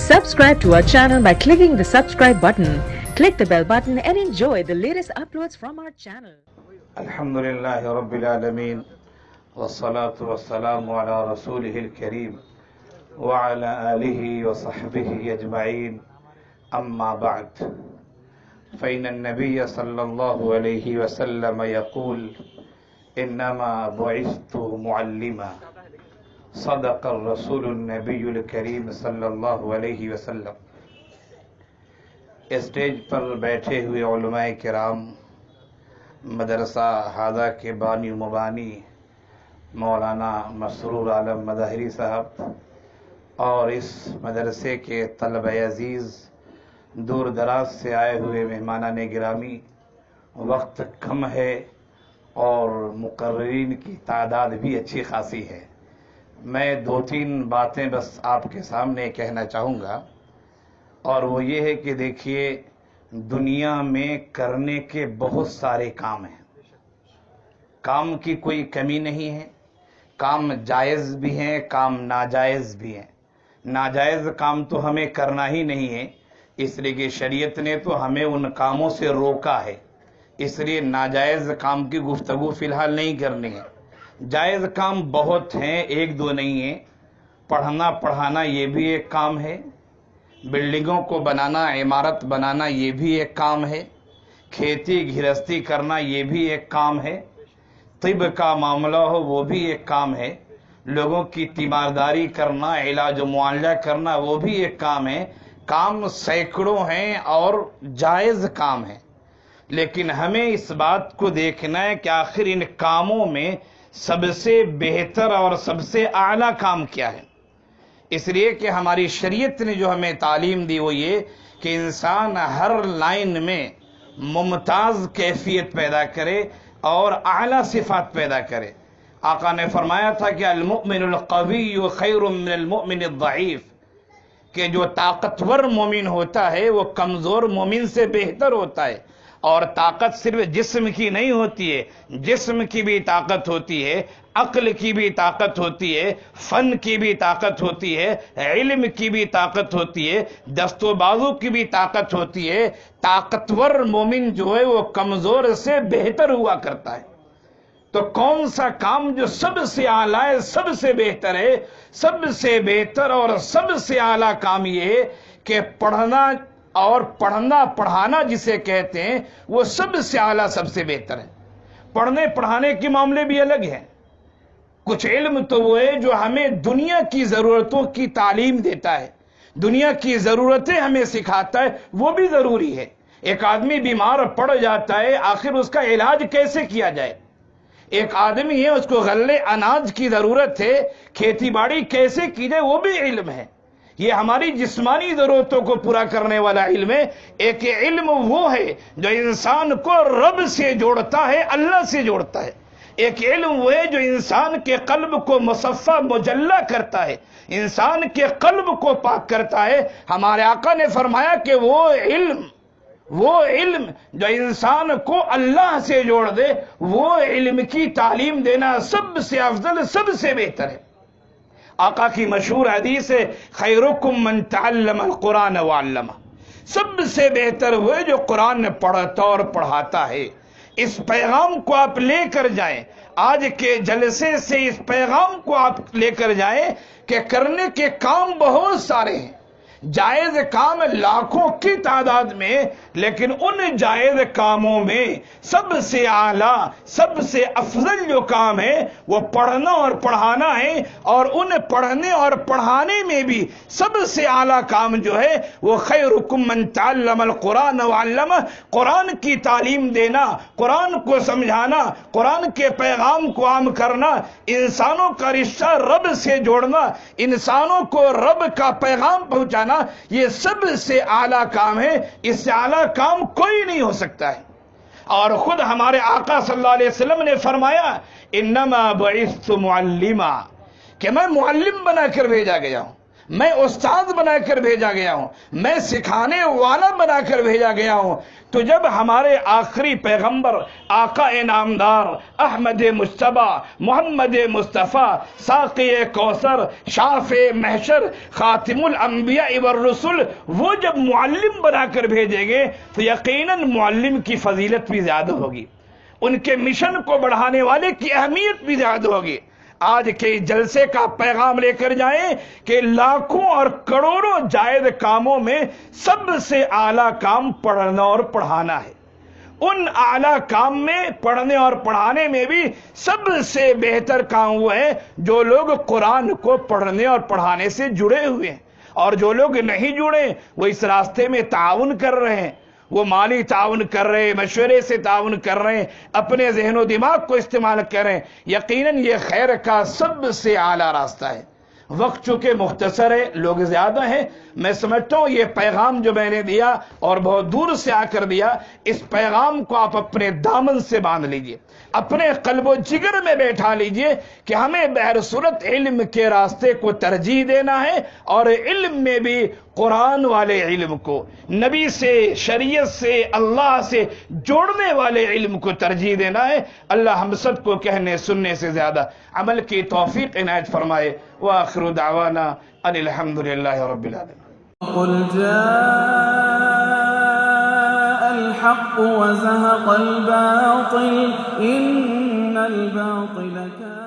Subscribe to our channel by clicking the subscribe button. Click the bell button and enjoy the latest uploads from our channel. Alhamdulillahi Rabbil Alameen Wassalatu wassalamu ala Rasulihil Kareem wa ala alihi wa sahbihi ajma'in amma ba'd فإن النبي صلى الله عليه وسلم يقول إنما بعثت معلما صدق الرسول النبی الکریم صلی اللہ علیہ وسلم۔ اسٹیج پر بیٹھے ہوئے علماء کرام، مدرسہ ہادہ کے بانی مبانی مولانا مسرور عالم مظاہری صاحب اور اس مدرسے کے طلبہ عزیز، دور دراز سے آئے ہوئے مہمانان گرامی، وقت کم ہے اور مقررین کی تعداد بھی اچھی خاصی ہے۔ میں دو تین باتیں بس آپ کے سامنے کہنا چاہوں گا، اور وہ یہ ہے کہ دیکھیے، دنیا میں کرنے کے بہت سارے کام ہیں، کام کی کوئی کمی نہیں ہے، کام جائز بھی ہیں، کام ناجائز بھی ہیں۔ ناجائز کام تو ہمیں کرنا ہی نہیں ہے، اس لیے کہ شریعت نے تو ہمیں ان کاموں سے روکا ہے، اس لیے ناجائز کام کی گفتگو فی الحال نہیں کرنی ہے۔ جائز کام بہت ہیں، ایک دو نہیں ہیں۔ پڑھنا پڑھانا یہ بھی ایک کام ہے، بلڈنگوں کو بنانا، عمارت بنانا یہ بھی ایک کام ہے، کھیتی گھرستی کرنا یہ بھی ایک کام ہے، طب کا معاملہ ہو وہ بھی ایک کام ہے، لوگوں کی تیمارداری کرنا، علاج و معالجہ کرنا وہ بھی ایک کام ہے۔ کام سینکڑوں ہیں اور جائز کام ہیں، لیکن ہمیں اس بات کو دیکھنا ہے کہ آخر ان کاموں میں سب سے بہتر اور سب سے اعلیٰ کام کیا ہے۔ اس لیے کہ ہماری شریعت نے جو ہمیں تعلیم دی وہ یہ کہ انسان ہر لائن میں ممتاز کیفیت پیدا کرے اور اعلیٰ صفات پیدا کرے۔ آقا نے فرمایا تھا کہ المؤمن القوی خیر من المؤمن الضعیف، کہ جو طاقتور مومن ہوتا ہے وہ کمزور مومن سے بہتر ہوتا ہے۔ اور طاقت صرف جسم کی نہیں ہوتی ہے، جسم کی بھی طاقت ہوتی ہے، عقل کی بھی طاقت ہوتی ہے، فن کی بھی طاقت ہوتی ہے، علم کی بھی طاقت ہوتی ہے، دست و بازو کی بھی طاقت ہوتی ہے۔ طاقتور مومن جو ہے وہ کمزور سے بہتر ہوا کرتا ہے۔ تو کون سا کام جو سب سے اعلیٰ ہے، سب سے بہتر ہے؟ سب سے بہتر اور سب سے اعلیٰ کام یہ ہے کہ پڑھنا اور پڑھنا پڑھانا جسے کہتے ہیں وہ سب سے اعلیٰ، سب سے بہتر ہے۔ پڑھنے پڑھانے کے معاملے بھی الگ ہیں۔ کچھ علم تو وہ ہے جو ہمیں دنیا کی ضرورتوں کی تعلیم دیتا ہے، دنیا کی ضرورتیں ہمیں سکھاتا ہے، وہ بھی ضروری ہے۔ ایک آدمی بیمار پڑ جاتا ہے، آخر اس کا علاج کیسے کیا جائے؟ ایک آدمی ہے، اس کو غلے اناج کی ضرورت ہے، کھیتی باڑی کیسے کی جائے، وہ بھی علم ہے۔ یہ ہماری جسمانی ضرورتوں کو پورا کرنے والا علم ہے۔ ایک علم وہ ہے جو انسان کو رب سے جوڑتا ہے، اللہ سے جوڑتا ہے۔ ایک علم وہ ہے جو انسان کے قلب کو مصفہ مجلہ کرتا ہے، انسان کے قلب کو پاک کرتا ہے۔ ہمارے آقا نے فرمایا کہ وہ علم جو انسان کو اللہ سے جوڑ دے، وہ علم کی تعلیم دینا سب سے افضل، سب سے بہتر ہے۔ آقا کی مشہور حدیث ہے، خیرکم من تعلم القرآن وعلمہ، سب سے بہتر ہوئے جو قرآن پڑھتا اور پڑھاتا ہے۔ اس پیغام کو آپ لے کر جائیں، آج کے جلسے سے اس پیغام کو آپ لے کر جائیں کہ کرنے کے کام بہت سارے ہیں، جائز کام لاکھوں کی تعداد میں، لیکن ان جائز کاموں میں سب سے اعلیٰ، سب سے افضل جو کام ہے وہ پڑھنا اور پڑھانا ہے۔ اور ان پڑھنے اور پڑھانے میں بھی سب سے اعلیٰ کام جو ہے وہ خیرکم من تعلم القرآن وعلمہ، قرآن کی تعلیم دینا، قرآن کو سمجھانا، قرآن کے پیغام کو عام کرنا، انسانوں کا رشتہ رب سے جوڑنا، انسانوں کو رب کا پیغام پہنچانا، یہ سب سے اعلیٰ کام ہے۔ اس سے اعلیٰ کام کوئی نہیں ہو سکتا ہے۔ اور خود ہمارے آقا صلی اللہ علیہ وسلم نے فرمایا، انما بعثت معلما، کہ میں معلم بنا کر بھیجا گیا ہوں۔ میں استاد بنا کر بھیجا گیا ہوں، میں سکھانے والا بنا کر بھیجا گیا ہوں۔ تو جب ہمارے آخری پیغمبر آقا نامدار احمد مجتبیٰ محمد مصطفیٰ ساقی کوثر شافع محشر خاتم الانبیاء والرسل وہ جب معلم بنا کر بھیجیں گے تو یقیناً معلم کی فضیلت بھی زیادہ ہوگی، ان کے مشن کو بڑھانے والے کی اہمیت بھی زیادہ ہوگی۔ آج کے جلسے کا پیغام لے کر جائیں کہ لاکھوں اور کروڑوں جائز کاموں میں سب سے اعلیٰ کام پڑھنا اور پڑھانا ہے۔ ان اعلیٰ کام میں پڑھنے اور پڑھانے میں بھی سب سے بہتر کام وہ ہے جو لوگ قرآن کو پڑھنے اور پڑھانے سے جڑے ہوئے ہیں، اور جو لوگ نہیں جڑے وہ اس راستے میں تعاون کر رہے ہیں، وہ مالی تعاون کر رہے ہیں، مشورے سے تعاون کر رہے ہیں، اپنے ذہن و دماغ کو استعمال کریں۔ یقیناً یہ خیر کا سب سے اعلیٰ راستہ ہے۔ وقت چونکہ مختصر ہے، لوگ زیادہ ہیں، میں سمجھتا ہوں یہ پیغام جو میں نے دیا اور بہت دور سے آ کر دیا، اس پیغام کو آپ اپنے دامن سے باندھ لیجئے، اپنے قلب و جگر میں بیٹھا لیجئے کہ ہمیں بہر صورت علم کے راستے کو ترجیح دینا ہے، اور علم میں بھی قرآن والے علم کو، نبی سے، شریعت سے، اللہ سے جوڑنے والے علم کو ترجیح دینا ہے۔ اللہ ہم سب کو کہنے سننے سے زیادہ عمل کی توفیق عنایت فرمائے۔ وآخر دعوانا ان الحمد للہ رب العالمین۔ قل جاء الحق وزهق الباطل إن الباطل كان